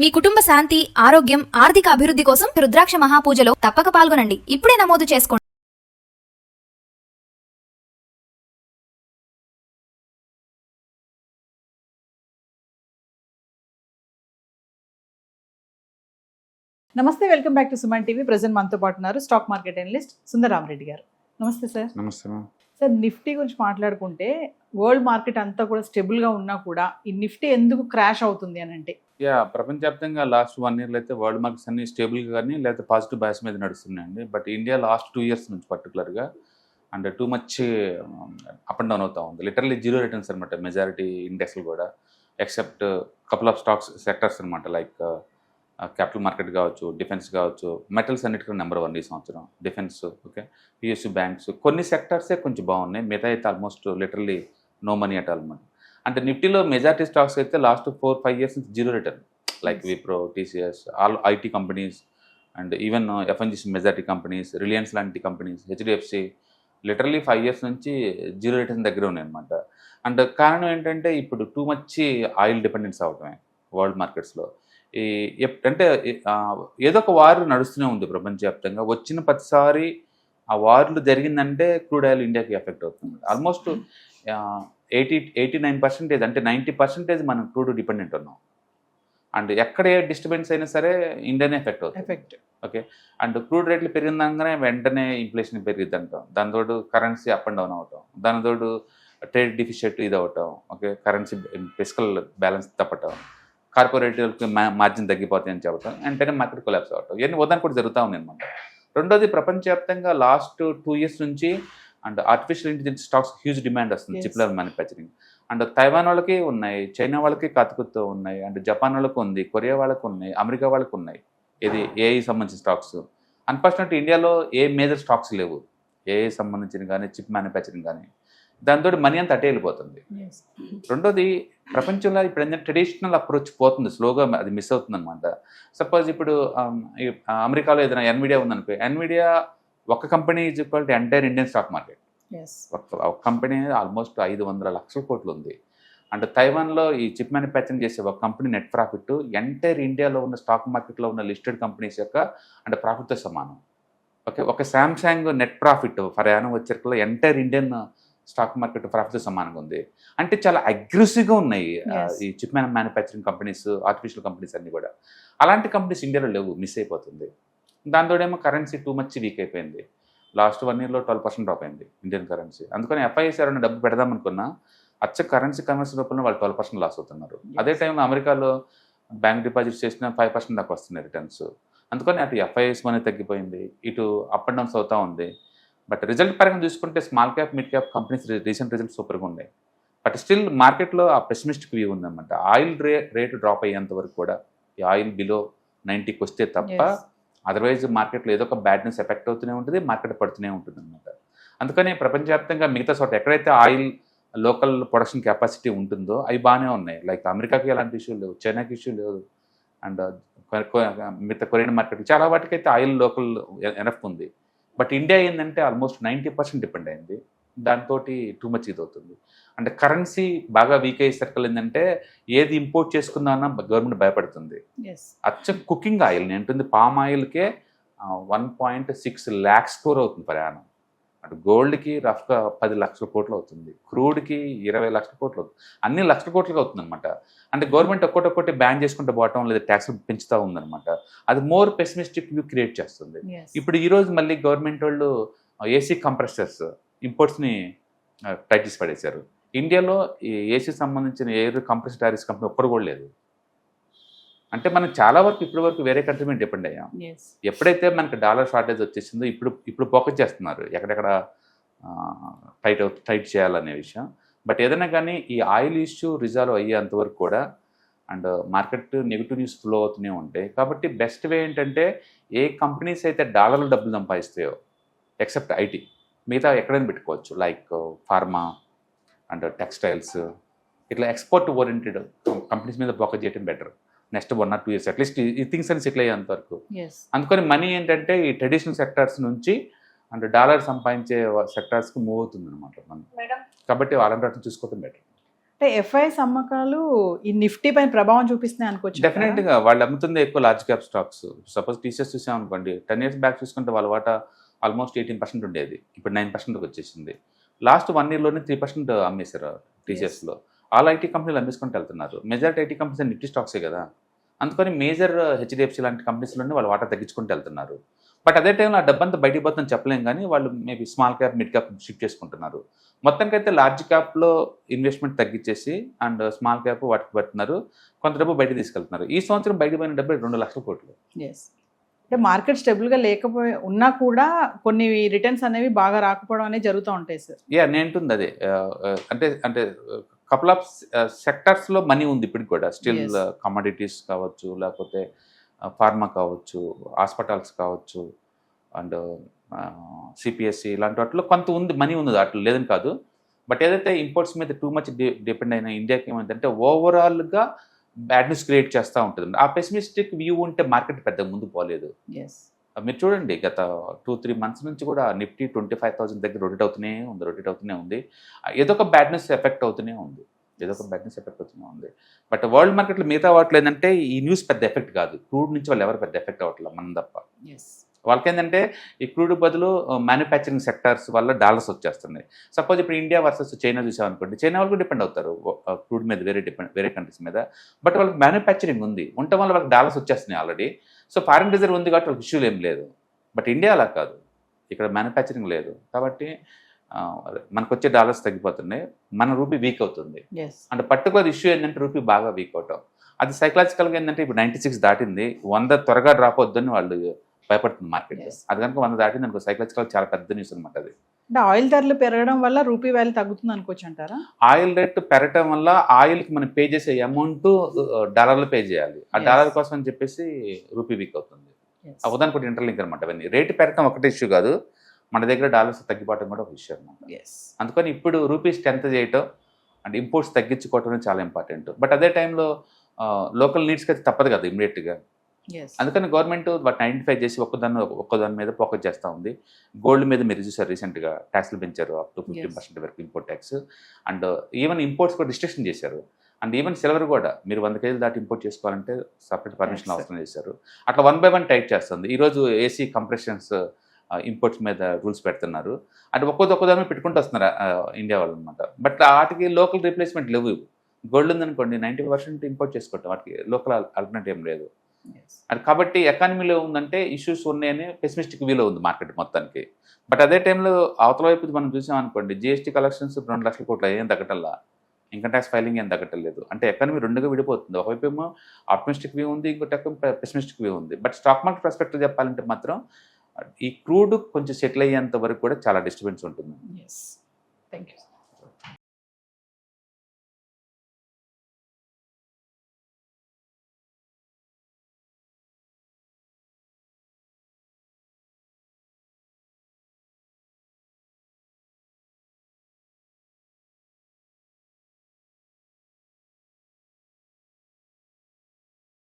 మీ కుటుంబ శాంతి, ఆరోగ్యం, ఆర్థిక అభివృద్ధి కోసం రుద్రాక్ష మహాపూజలో తప్పక పాల్గొనండి. ఇప్పుడే నమోదు చేసుకోండి. నమస్తే, welcome back to Suman TV. Present మనతో పాటు ఉన్నారు స్టాక్ మార్కెట్ అనలిస్ట్ సుందరరామరెడ్డి గారు. నమస్తే సార్. నమస్తే మ్యామ్. సార్, నిఫ్టీ గురించి మాట్లాడుకుంటే వరల్డ్ మార్కెట్ అంతా కూడా స్టేబుల్గా ఉన్నా కూడా ఈ నిఫ్టీ ఎందుకు క్రాష్ అవుతుంది అని అంటే? ప్రపంచవ్యాప్తంగా లాస్ట్ 1 year అయితే వరల్డ్ మార్కెట్స్ అన్ని స్టేబుల్గా కానీ లేకపోతే పాజిటివ్ బయాస్ మీద నడుస్తున్నాయండి. బట్ ఇండియా లాస్ట్ 2 years నుంచి పర్టికులర్గా and too much up and down అవుతా ఉంది. లిటరల్లీ జీరో రిటర్న్స్ అనమాట మెజారిటీ ఇండెక్స్లు కూడా, except couple of stocks sectors అనమాట. లైక్ క్యాపిటల్ మార్కెట్ కావచ్చు, డిఫెన్స్ కావచ్చు, మెటల్స్ అన్నిటికీ నెంబర్ 1 ఈ సంవత్సరం డిఫెన్స్. ఓకే, పిఎస్యూ బ్యాంక్స్ కొన్ని సెక్టర్సే కొంచెం బాగున్నాయి, మిగతా అయితే almost literally no money at all అనమాట. అంటే నిఫ్టీలో మెజారిటీ స్టాక్స్ అయితే లాస్ట్ 4-5 years నుంచి zero return, like Wipro, TCS, all IT companies and even FMCG majority companies, Reliance లాంటి కంపెనీస్, హెచ్డిఎఫ్సి లిటరల్లీ 5 years నుంచి జీరో రిటర్న్ దగ్గర ఉన్నాయి అనమాట. అండ్ కారణం ఏంటంటే ఇప్పుడు టూ మచ్ ఆయిల్ డిపెండెన్స్ అవటమే వరల్డ్ మార్కెట్స్లో. అంటే ఏదో ఒక వార్ నడుస్తూనే ఉంది ప్రపంచవ్యాప్తంగా. వచ్చిన ప్రతిసారి ఆ వార్లు జరిగిందంటే క్రూడ్ ఆయిల్ ఇండియాకి ఎఫెక్ట్ అవుతుంది. ఆల్మోస్ట్ 89% అంటే 90% మనం క్రూడ్ డిపెండెంట్ ఉన్నాం. అండ్ ఎక్కడ ఏ డిస్టర్బెన్స్ అయినా సరే ఇండియానే ఎఫెక్ట్ అవుతుంది. ఓకే, అండ్ క్రూడ్ రేట్లు పెరిగిందనగానే వెంటనే ఇన్ఫ్లేషన్ పెరిగిద్ది అంటాం. దానితోడు కరెన్సీ అప్ అండ్ డౌన్ అవటం, దానితోడు ట్రేడ్ డిఫిషిట్ ఇది అవటం, ఓకే, కరెన్సీ ఫిస్కల్ బ్యాలెన్స్ తప్పటం, కార్పొరేటివ్కి మార్జిన్ తగ్గిపోతాయి అని చెప్పడం, వెంటనే మార్కెట్ కొలాప్స్ అవటం, ఇవన్నీ ఉదాహరణ కూడా జరుగుతూ ఉంది అనమాట. రెండోది, ప్రపంచవ్యాప్తంగా లాస్ట్ 2 years నుంచి and artificial intelligence stocks huge demand వస్తుంది, chip level manufacturing. And Taiwan వాళ్ళకి ఉన్నాయి, చైనా వాళ్ళకి కతుకుతూ ఉన్నాయి, అండ్ జపాన్ వాళ్ళకు ఉంది, కొరియా వాళ్ళకు ఉన్నాయి, అమెరికా వాళ్ళకు ఉన్నాయి. ఇది ఏఐ సంబంధించిన స్టాక్స్. అన్ఫార్చునేట్లీ ఇండియాలో ఏ మేజర్ స్టాక్స్ లేవు, ఏఐ సంబంధించిన కానీ చిప్ మ్యానుఫ్యాక్చరింగ్ కానీ. దాంతో మనీ అంతా అటే వెళ్ళిపోతుంది. రెండోది, ప్రపంచంలో ఇప్పుడు ఏంటంటే ట్రెడిషనల్ అప్రోచ్ పోతుంది, స్లోగా అది మిస్ అవుతుంది అనమాట. సపోజ్ ఇప్పుడు అమెరికాలో ఏదైనా ఎన్విడియా ఉందనుకో, ఎన్విడియా ఒక company is equal to entire Indian stock market. ఒక కంపెనీ ఆల్మోస్ట్ 500 లక్షల కోట్లు ఉంది. అండ్ తైవాన్లో ఈ చిప్ మ్యానుఫ్యాక్చరింగ్ చేసే ఒక కంపెనీ నెట్ ప్రాఫిట్ ఎంటైర్ ఇండియాలో ఉన్న స్టాక్ మార్కెట్లో ఉన్న లిస్టెడ్ కంపెనీస్ యొక్క అంటే ప్రాఫిట్తో సమానం. ఓకే, ఒక Samsung net profit per annum వచ్చేకల్లో ఎంటైర్ ఇండియన్ స్టాక్ మార్కెట్ ప్రాఫిట్తో సమానంగా ఉంది. అంటే చాలా అగ్రెసివ్గా ఉన్నాయి ఈ chip manufacturing companies, artificial companies అన్నీ కూడా. అలాంటి కంపెనీస్ ఇండియాలో లేవు, మిస్ అయిపోతుంది. దాంతోడేమో కరెన్సీ టూ మచ్ వీక్ అయిపోయింది. లాస్ట్ 1 yearలో 12% డ్రాప్ అయింది ఇండియన్ కరెన్సీ. అందుకని ఎఫ్ఐఎస్ ఎవరైనా డబ్బు పెడదామనుకున్నా అచ్చ కరెన్సీ కన్వర్షన్ రూపంలో వాళ్ళు 12% లాస్ అవుతున్నారు. అదే టైంలో అమెరికాలో బ్యాంక్ డిపాజిట్స్ చేసిన 5% దాకా వస్తున్నాయి రిటర్న్స్. అందుకని అటు ఎఫ్ఐఎస్ మనీ తగ్గిపోయింది, ఇటు అప్ అండ్ డౌన్స్ అవుతూ ఉంది. బట్ రిజల్ట్ పరంగా చూసుకుంటే small cap, mid cap companies recent results సూపర్గా ఉన్నాయి. బట్ స్టిల్ మార్కెట్లో ఆ పెసిమిస్టిక్ వ్యూ ఉందన్నమాట. ఆయిల్ రేటు డ్రాప్ అయ్యేంత వరకు కూడా, ఈ ఆయిల్ బిలో 90కి వస్తే తప్ప అదర్వైజ్ మార్కెట్లో ఏదో ఒక బ్యాడ్ న్యూస్ ఎఫెక్ట్ అవుతూనే ఉంటుంది, మార్కెట్ పడుతూనే ఉంటుంది అనమాట. అందుకని ప్రపంచవ్యాప్తంగా మిగతా చోట ఎక్కడైతే ఆయిల్ లోకల్ ప్రొడక్షన్ కెపాసిటీ ఉంటుందో అవి బాగానే ఉన్నాయి. లైక్ అమెరికాకి ఎలాంటి ఇష్యూ లేవు, చైనాకి ఇష్యూ లేదు, అండ్ మిగతా కొరియన్ మార్కెట్ చాలా వాటికైతే ఆయిల్ లోకల్ ఎనఫ్ ఉంది. బట్ ఇండియా ఏంటంటే ఆల్మోస్ట్ 90% డిపెండ్ అయింది. దాంతో టూ మచ్ ఇది అవుతుంది. అంటే కరెన్సీ బాగా వీక్ అయ్యే సర్కిల్ ఏంటంటే ఏది ఇంపోర్ట్ చేసుకుందామన్నా గవర్నమెంట్ భయపడుతుంది. అచ్చం కుకింగ్ ఆయిల్ ఉంటుంది, పామ్ ఆయిల్కే 1.6 lakhs స్కోర్ అవుతుంది ప్రయాణం. అటు గోల్డ్కి రఫ్గా 10 లక్షల కోట్లు అవుతుంది, క్రూడ్కి 20 లక్షల కోట్లు అవుతుంది, అన్ని లక్షల కోట్లుగా అవుతుంది అనమాట. అంటే గవర్నమెంట్ ఒక్కొక్కటి బ్యాన్ చేసుకుంటూ పోవటం లేదా ట్యాక్స్ పెంచుతూ ఉందన్నమాట. అది మోర్ పెసిమిస్టిక్ వ్యూ క్రియేట్ చేస్తుంది. ఇప్పుడు ఈరోజు మళ్ళీ గవర్నమెంట్ వాళ్ళు ఏసీ కంప్రెసర్స్ ఇంపోర్ట్స్ని టైట్ చేసి పడేశారు. ఇండియాలో ఈ ఏసీ సంబంధించిన ఎయిర్ కంప్రెసర్ టారిస్ కంపెనీ ఒక్కడు కూడా లేదు. అంటే మనం చాలా వరకు ఇప్పటి వరకు వేరే కంట్రీ మీద డిపెండ్ అయ్యాం. ఎప్పుడైతే మనకి డాలర్ షార్టేజ్ వచ్చేసిందో ఇప్పుడు ఫోకస్ చేస్తున్నారు ఎక్కడెక్కడ టైట్ చేయాలనే విషయం. బట్ ఏదైనా కానీ ఈ ఆయిల్ ఇష్యూ రిజాల్వ్ అయ్యేంతవరకు కూడా and market negative news flow అవుతూనే ఉంటాయి. కాబట్టి బెస్ట్ వే ఏంటంటే ఏ కంపెనీస్ అయితే డాలర్లు డబ్బులు సంపాదిస్తాయో ఎక్సెప్ట్ ఐటీ, మిగతా ఎక్కడైనా పెట్టుకోవచ్చు, లైక్ ఫార్మా అండ్ టెక్స్టైల్స్, ఇట్లా ఎక్స్పోర్ట్ ఓరియంటెడ్ కంపెనీస్ మీద ఫోకస్ చేయడం better. Next 1 or 2 years at least ఈ థింగ్స్ అని సెటిల్ అయ్యేంత వరకు. అందుకని మనీ ఏంటంటే ఈ ట్రెడిషనల్ సెక్టార్స్ నుంచి అండ్ డాలర్ సంపాదించే సెక్టార్స్కి మూవ్ అవుతుంది అనమాట మనం. కాబట్టి వాళ్ళని చూసుకోవడం బెటర్. అంటే ఎఫ్ఐఎస్ అమ్మకాలు ఈ నిఫ్టీ పైన ప్రభావం చూపిస్తున్నాయి అనుకోవచ్చు. డెఫినెట్గా వాళ్ళు అమ్ముతుంది ఎక్కువ large cap stocks. Suppose TCS చూసామనుకోండి, 10 years బ్యాక్ చూసుకుంటే వాళ్ళ వాటా ఆల్మోస్ట్ 18% ఉండేది, ఇప్పుడు 9%కి వచ్చేసింది. లాస్ట్ 1 yearలోనే 3% అమ్మేశారు టీసీఎస్లో. ఆల్ ఐటీ కంపెనీలు అమ్మేసుకుంటూ వెళ్తున్నారు. మెజారిటీ ఐటీ కంపెనీస్ నిఫ్టీ స్టాక్సే కదా, అందుకని మేజర్ హెచ్డిఎఫ్సి లాంటి కంపెనీస్లోనే వాళ్ళు వాటా తగ్గించుకుంటూ వెళ్తున్నారు. బట్ అదే టైంలో ఆ డబ్బంతా బయటికి పోతుందని చెప్పలేం, కానీ వాళ్ళు maybe small cap mid cap shift చేసుకుంటున్నారు. మొత్తానికైతే లార్జ్ క్యాప్లో ఇన్వెస్ట్మెంట్ తగ్గించేసి అండ్ స్మాల్ క్యాప్ వాటికి పెడుతున్నారు, కొంత డబ్బు బయట తీసుకెళ్తున్నారు. ఈ సంవత్సరం బయట పోయిన డబ్బు 2 లక్షల కోట్లు. ఎస్, అంటే మార్కెట్ స్టెబుల్గా లేకపోయి ఉన్నా కూడా కొన్ని రిటర్న్స్ అనేవి బాగా రాకపోవడం అనేది జరుగుతూ ఉంటాయి సార్. నేంటుంది అదే, అంటే కపుల్ ఆఫ్ సెక్టర్స్లో మనీ ఉంది ఇప్పటికి కూడా స్టిల్. కమోడిటీస్ కావచ్చు, లేకపోతే ఫార్మా కావచ్చు, హాస్పిటల్స్ కావచ్చు, అండ్ సిపిఎస్సి ఇలాంటి వాటిలో కొంత ఉంది, మనీ ఉంది వాటిలో, లేదని కాదు. బట్ ఏదైతే ఇంపోర్ట్స్ మీద టూ మచ్ డిపెండ్ అయిన ఇండియాకి ఏమైందంటే ఓవరాల్గా బ్యాడ్ న్యూస్ క్రియేట్ చేస్తూ ఉంటుంది. ఆ పెసిమిస్టిక్ వ్యూ ఉంటే మార్కెట్ పెద్ద ముందు పోలేదు. మీరు చూడండి, గత 2-3 months నుంచి కూడా నిఫ్టీ 25,000 దగ్గర రొటేట్ అవుతూనే ఉంది. ఏదో ఒక బ్యాడ్ న్యూస్ ఎఫెక్ట్ అవుతూనే ఉంది. బట్ వరల్డ్ మార్కెట్లో మిగతా వాటిలో ఏంటంటే ఈ న్యూస్ పెద్ద ఎఫెక్ట్ కాదు. క్రూడ్ నుంచి వాళ్ళు ఎవరు పెద్ద ఎఫెక్ట్ అవ్వట్లేదు, మనం తప్ప. వాళ్ళకి ఏంటంటే ఈ క్రూడ్ బదులు మ్యానుఫ్యాక్చరింగ్ సెక్టార్స్ వల్ల డాలర్స్ వచ్చేస్తున్నాయి. సపోజ్ ఇప్పుడు ఇండియా వర్సెస్ చైనా చూసామనుకోండి, చైనా వాళ్ళు కూడా డిపెండ్ అవుతారు క్రూడ్ మీద, వేరే కంట్రీస్ మీద. బట్ వాళ్ళకి మ్యానుఫ్యాక్చరింగ్ ఉంది, ఉండటం వల్ల వాళ్ళకి డాలర్స్ వచ్చేస్తున్నాయి ఆల్రెడీ. సో ఫారిన్ రిజర్వ్ ఉంది కాబట్టి వాళ్ళకి ఇష్యూలు ఏం లేదు. బట్ ఇండియా అలా కాదు, ఇక్కడ మ్యానుఫ్యాక్చరింగ్ లేదు కాబట్టి మనకు వచ్చే డాలర్స్ తగ్గిపోతున్నాయి, మన రూపీ వీక్ అవుతుంది. అంటే పర్టికులర్ ఇష్యూ ఏంటంటే రూపీ బాగా వీక్ అవటం. అది సైకలాజికల్గా ఏంటంటే ఇప్పుడు 96 దాటింది, 100 త్వరగా డ్రాప్ అవుద్దని వాళ్ళు భయపడుతుంది మార్కెట్. అది కనుక 100 దాటింది అనుకో, సైకలాజికల్ చాలా పెద్ద న్యూస్ అనమాట అది. అంటే ఆయిల్ ధరలు పెరగడం వల్ల రూపీ వాల్యూ తగ్గుతుంది అనుకోవచ్చు అంటారా? ఆయిల్ రేట్ పెరగడం వల్ల ఆయిల్కి మనం పే చేసే అమౌంట్ డాలర్లో పే చేయాలి. ఆ డాలర్ కోసం అని చెప్పేసి రూపీ వీక్ అవుతుంది. ఉదాహరణ కూడా ఇంటర్లింక్ అనమాట. అవన్నీ రేటు పెరగడం ఒకటే ఇష్యూ కాదు, మన దగ్గర డాలర్స్ తగ్గిపోవడం కూడా ఒక ఇష్యూ అనమాట. అందుకని ఇప్పుడు రూపీ స్ట్రెంత్ చేయటం అండ్ ఇంపోర్ట్స్ తగ్గించుకోవటం చాలా ఇంపార్టెంట్. బట్ అదే టైంలో లోకల్ నీడ్స్కి అయితే తప్పదు కదా ఇమ్మీడియట్గా. అందుకని గవర్నమెంట్ వాటిని ఐడెంటిఫై చేసి ఒక్కదాని మీద ఫోకస్ చేస్తూ ఉంది. గోల్డ్ మీద మీరు చూసారు రీసెంట్గా ట్యాక్స్లు పెంచారు, అప్ టు 15% వరకు import tax. And even imports కూడా రిస్ట్రిక్షన్ చేశారు. అండ్ ఈవెన్ సిల్వర్ కూడా మీరు 100 kg దాటి ఇంపోర్ట్ చేసుకోవాలంటే సపరేట్ పర్మిషన్ అవసరం చేశారు. అట్లా 1 by 1 టైట్ చేస్తుంది. ఈరోజు ఏసీ కంప్రెషన్స్ ఇంపోర్ట్స్ మీద రూల్స్ పెడుతున్నారు. అంటే ఒక్కొక్కదాని మీద పెట్టుకుంటూ వస్తున్నారు ఇండియా వాళ్ళు అనమాట. బట్ వాటికి లోకల్ రీప్లేస్మెంట్ లేవు. గోల్డ్ ఉందనుకోండి 90% ఇంపోర్ట్ చేసుకోవటం, వాటికి లోకల్ ఆల్టర్నేటివ్ ఏం లేదు. అది కాబట్టి ఎకానమీలో ఉందంటే ఇష్యూస్ ఉన్నాయని పెసిమిస్టిక్ వ్యూలో ఉంది మార్కెట్ మొత్తానికి. బట్ అదే టైంలో అవతల వైపు మనం చూసామనుకోండి, జిఎస్టీ కలెక్షన్స్ 2 లక్షల కోట్ల ఏం తగ్గటల్లా, ఇన్కమ్ ట్యాక్స్ ఫైలింగ్ ఏం తగ్గటలేదు. అంటే ఎకానమీ రెండుగా విడిపోతుంది. ఒకవైపు ఏమో ఆప్టిమిస్టిక్ వ్యూ ఉంది, ఇంకోటి పెసిమిస్టిక్ వ్యూ ఉంది. బట్ స్టాక్ మార్కెట్ పర్స్పెక్టివ్ చెప్పాలంటే మాత్రం ఈ క్రూడ్ కొంచెం సెటిల్ అయ్యేంత వరకు కూడా చాలా డిస్టర్బెన్స్ ఉంటుంది. Thank you.